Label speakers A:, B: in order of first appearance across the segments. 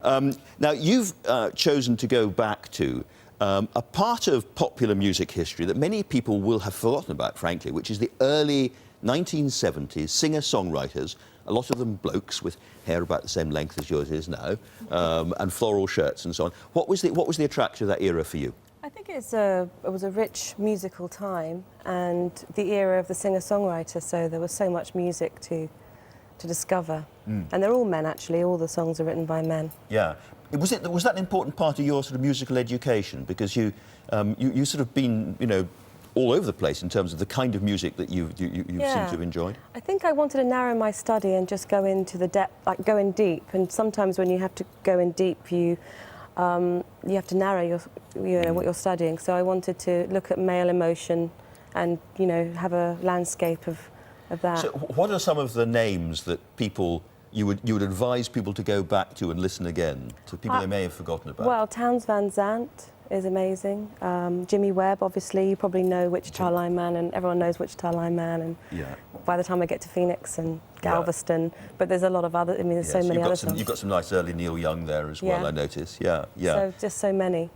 A: Now, you've chosen to go back to a part of popular music history that many people will have forgotten about, frankly, which is the early 1970s singer-songwriters, a lot of them blokes with hair about the same length as yours is now, and floral shirts and so on. What was the attraction of that era for you?
B: I think it was a rich musical time and the era of the singer-songwriter, so there was so much music to discover. And they're all men, actually. All the songs are written by men.
A: Yeah. Was that an important part of your sort of musical education? Because you sort of been, you know, all over the place in terms of the kind of music that you seem to have enjoyed.
B: I think I wanted to narrow my study and just go into the depth, like go in deep. And sometimes when you have to go in deep, you have to narrow what you're studying. So I wanted to look at male emotion and, you know, have a landscape of that.
A: So what are some of the names that you would advise people to go back to and listen again, to people they may have forgotten about?
B: Well, Townes Van Zandt is amazing. Jimmy Webb, obviously, you probably know Wichita Lineman, and everyone knows Wichita Lineman. And by the time I get to Phoenix and Galveston, but there's a lot of other. I mean, there's so many other songs.
A: You've got some nice early Neil Young there as well. I notice. Yeah.
B: So just so many.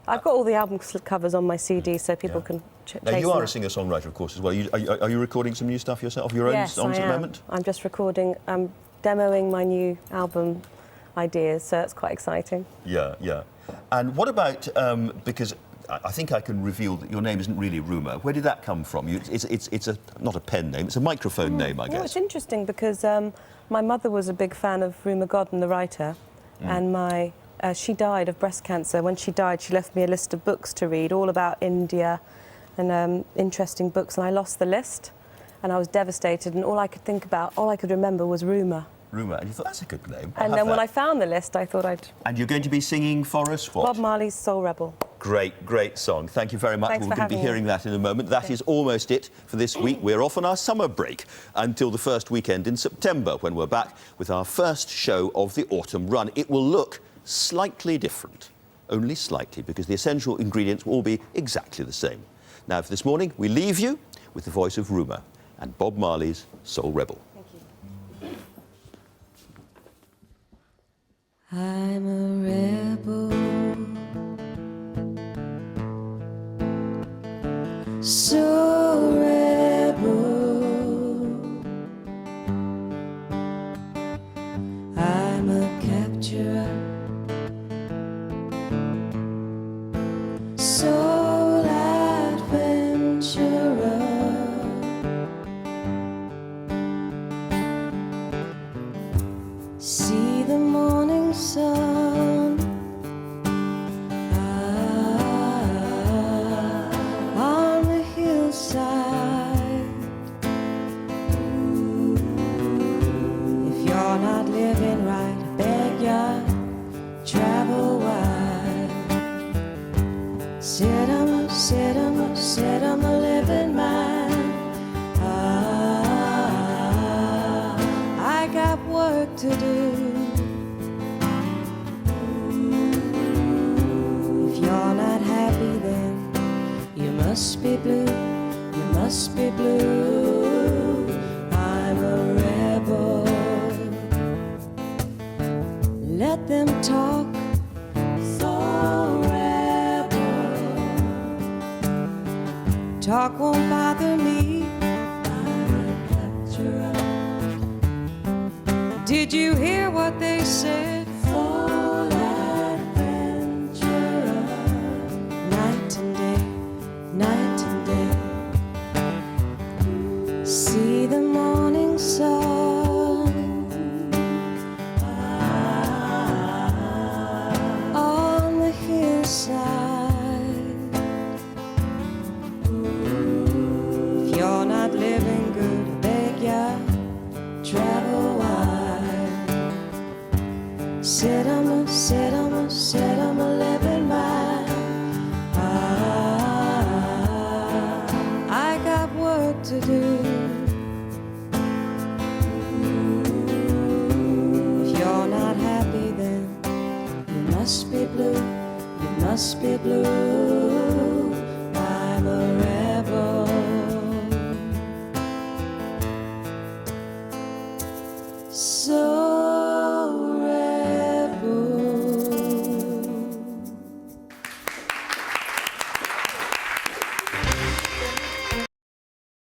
B: I've got all the album covers on my CD, so people can chase them.
A: Now, you are a singer-songwriter, of course, as well. Are you recording some new stuff yourself, your own songs at the moment?
B: I'm just recording. I'm demoing my new album ideas, so that's quite exciting.
A: Yeah. And what about, because I think I can reveal that your name isn't really Rumer. Where did that come from? It's not a pen name, it's a microphone name, I guess.
B: Well, it's interesting because my mother was a big fan of Rumer Godden, the writer, and she died of breast cancer. When she died, she left me a list of books to read, all about India and interesting books, and I lost the list, and I was devastated, and all I could remember was Rumer.
A: Rumer, and you thought, that's a good name.
B: And then when I found the list, I thought I'd...
A: And you're going to be singing for us what?
B: Bob Marley's Soul Rebel.
A: Great song. Thank you very much.
B: Thanks
A: We're going to be hearing that in a moment. That is almost it for this week. We're off on our summer break until the first weekend in September, when we're back with our first show of the autumn run. It will look slightly different, only slightly, because the essential ingredients will all be exactly the same. Now, for this morning, we leave you with the voice of Rumer and Bob Marley's Soul Rebel.
B: Thank you.
C: I'm a rebel, so rebel. I'm a capturer, soul adventurer. See the morning sun on the hillside. If you're not living right, I beg ya, travel wide. Sit I'm a living man. I got work to do. If you're not happy, then you must be blue. You must be blue. I'm a rebel. Let them talk. So rebel. Talk won't bother me. I'm a capturer. Did you hear what they said? Soul adventurer. Night and day, night and day. See the morning sun on the hillside. If you're not living good, I beg ya, travel wide. Sit I'm a living man. I got work to do. If you're not happy, then you must be blue. You must be blue.